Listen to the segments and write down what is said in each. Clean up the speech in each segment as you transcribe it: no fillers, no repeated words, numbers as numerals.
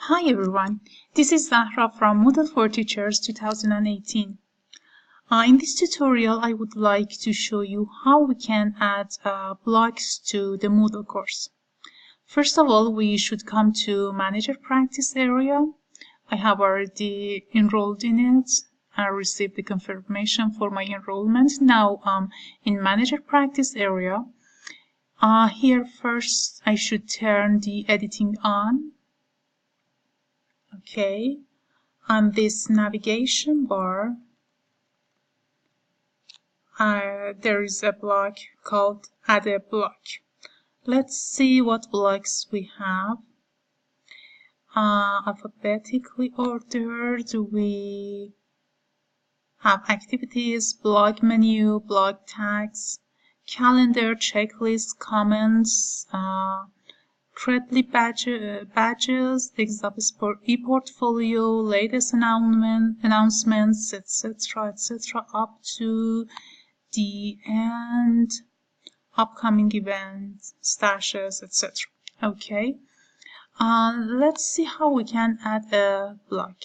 Hi everyone, this is Zahra from Moodle for Teachers 2018. In this tutorial, I would like to show you how we can add blocks to the Moodle course. First of all, we should come to Manager Practice area. I have already enrolled in it. I received the confirmation for my enrollment. Now, in Manager Practice area, here first I should turn the editing on. Okay, on this navigation bar, there is a block called Add a Block. Let's see what blocks we have. Alphabetically ordered, we have activities, blog menu, blog tags, calendar, checklist, comments, Threadly badges, examples for e-portfolio, latest announcements, etc., up to the end, upcoming events, stashes, etc. Okay, let's see how we can add a block.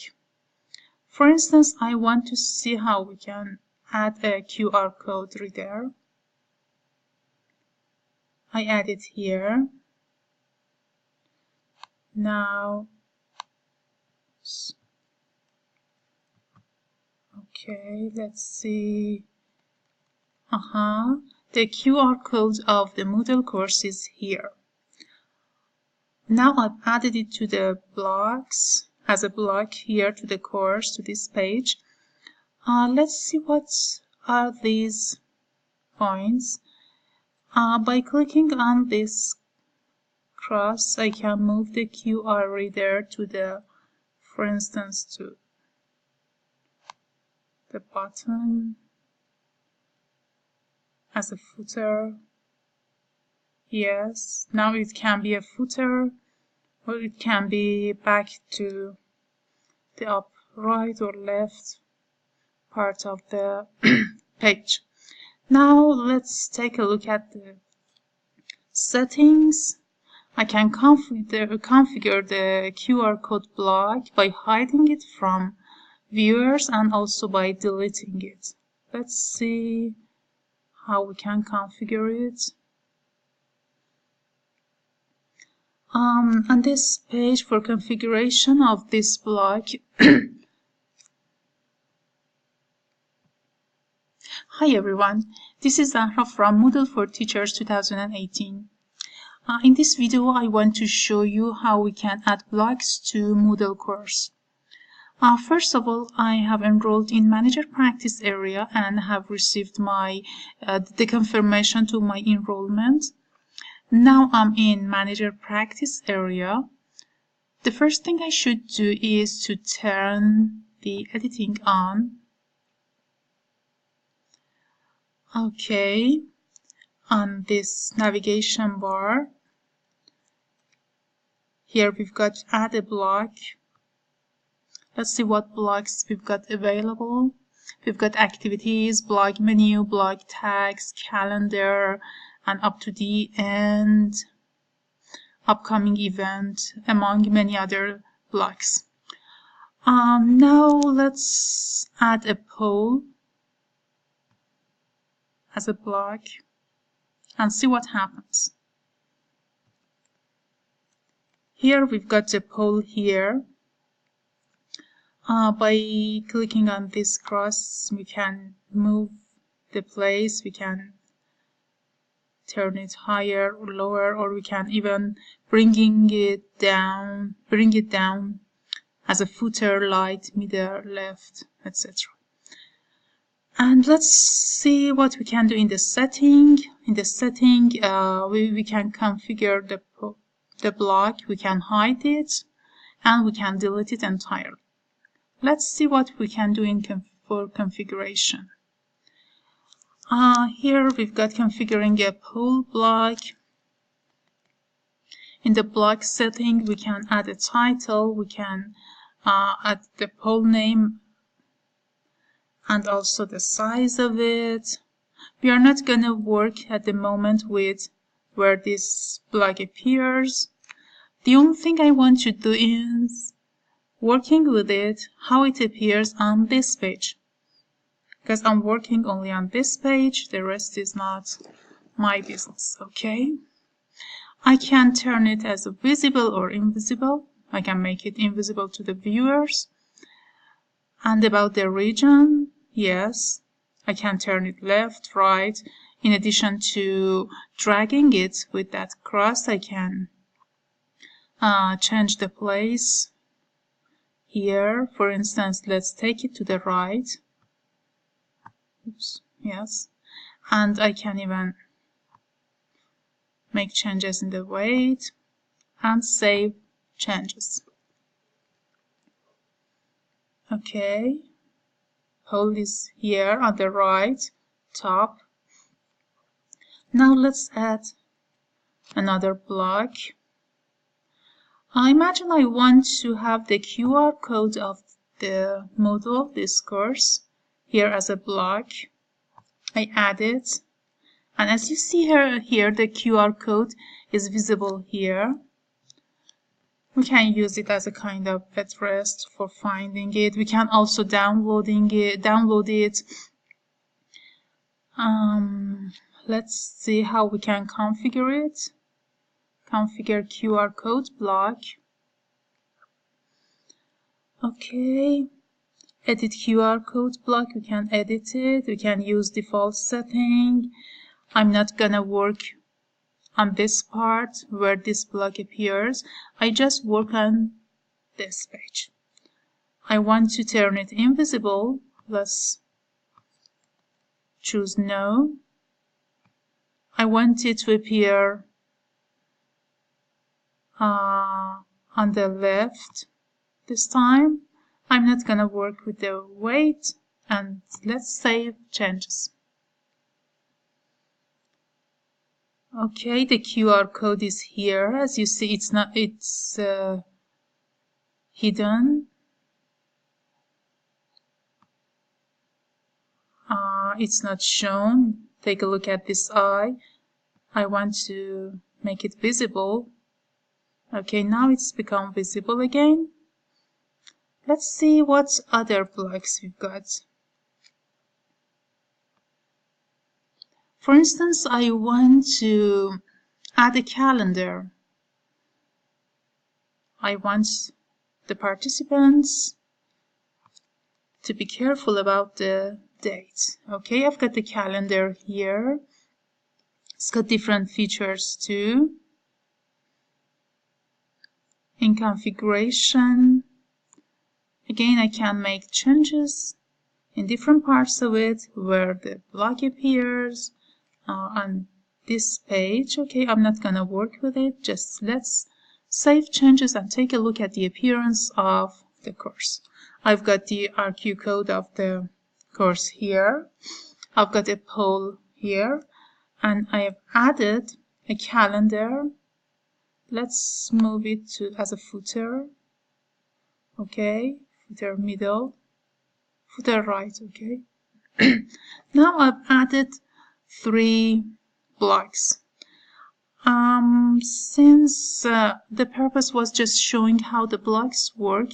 For instance, I want to see how we can add a QR code reader. I add it here. Now, okay, let's see. The QR code of the Moodle course is here. Now I've added it to the blocks as a block here to the course, to this page. Let's see what are these points. By clicking on this cross, I can move the QR reader to the, for instance, to the bottom as a footer. Yes, now it can be a footer, or it can be back to the up right or left part of the page. Now let's take a look at the settings. I can configure the QR code block by hiding it from viewers and also by deleting it. Let's see how we can configure it. On this page for configuration of this block, Hi everyone, this is Zahra from Moodle for Teachers 2018. In this video, I want to show you how we can add blocks to Moodle course. First of all, I have enrolled in Manager Practice area and have received my the confirmation to my enrollment. Now I'm in Manager Practice area. The first thing I should do is to turn the editing on. Okay, on this navigation bar, here we've got add a block. Let's see what blocks we've got available. We've got activities, blog menu, blog tags, calendar, and up to the end, upcoming event, among many other blocks. Now let's add a poll as a block and see what happens. Here we've got the poll here. By clicking on this cross, we can move the place, we can turn it higher or lower, or we can even bring it down as a footer, right, middle, left, etc. And let's see what we can do in the setting. In the setting, we can configure the block, we can hide it, and we can delete it entirely. Let's see what we can do for configuration. Here we've got configuring a poll block. In the block setting, we can add a title, we can add the poll name and also the size of it. We are not going to work at the moment with where this block appears. The only thing I want to do is working with it, how it appears on this page. Because I'm working only on this page, the rest is not my business, okay? I can turn it as visible or invisible. I can make it invisible to the viewers. And about the region, yes, I can turn it left, right. In addition to dragging it with that cross, I can change the place here. For instance, let's take it to the right. Oops, yes. And I can even make changes in the weight and save changes. Okay, pole is here on the right top. Now let's add another block. I imagine I want to have the QR code of the Moodle, this course, here as a block. I add it, and as you see here the QR code is visible here. We can use it as a kind of address for finding it. We can also download it. Let's see how we can configure it. Configure QR code block. Okay. Edit QR code block. We can edit it. We can use default setting. I'm not gonna work on this part where this block appears. I just work on this page. I want to turn it invisible. Let's choose no. I want it to appear on the left this time. I'm not gonna work with the weight, and let's save changes. Okay, the QR code is here. As you see, it's hidden. It's not shown. Take a look at this eye. I want to make it visible. Okay, now it's become visible again. Let's see what other blocks we've got. For instance, I want to add a calendar. I want the participants to be careful about the date. Okay, I've got the calendar here. It's got different features too. In configuration, again, I can make changes in different parts of it where the block appears on this page. Okay, I'm not gonna work with it. Just let's save changes and take a look at the appearance of the course. I've got the RQ code of the course here. I've got a poll here, and I have added a calendar. Let's move it to as a footer. Okay, footer middle, footer right. Okay. Now I've added 3 blocks. Since the purpose was just showing how the blocks work,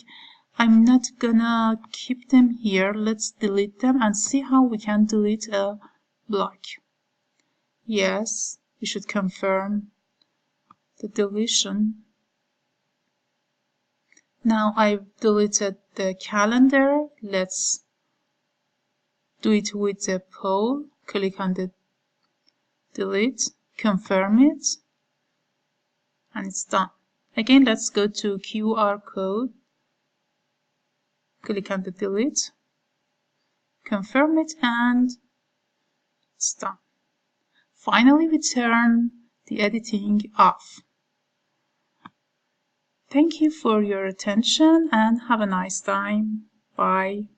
I'm not gonna keep them here. Let's delete them and see how we can delete a block. Yes, we should confirm the deletion. Now I've deleted the calendar. Let's do it with the poll. Click on the delete, confirm it, and it's done. Again, let's go to QR code. Click on the delete, confirm it, and it's done. Finally, we turn the editing off. Thank you for your attention and have a nice time. Bye.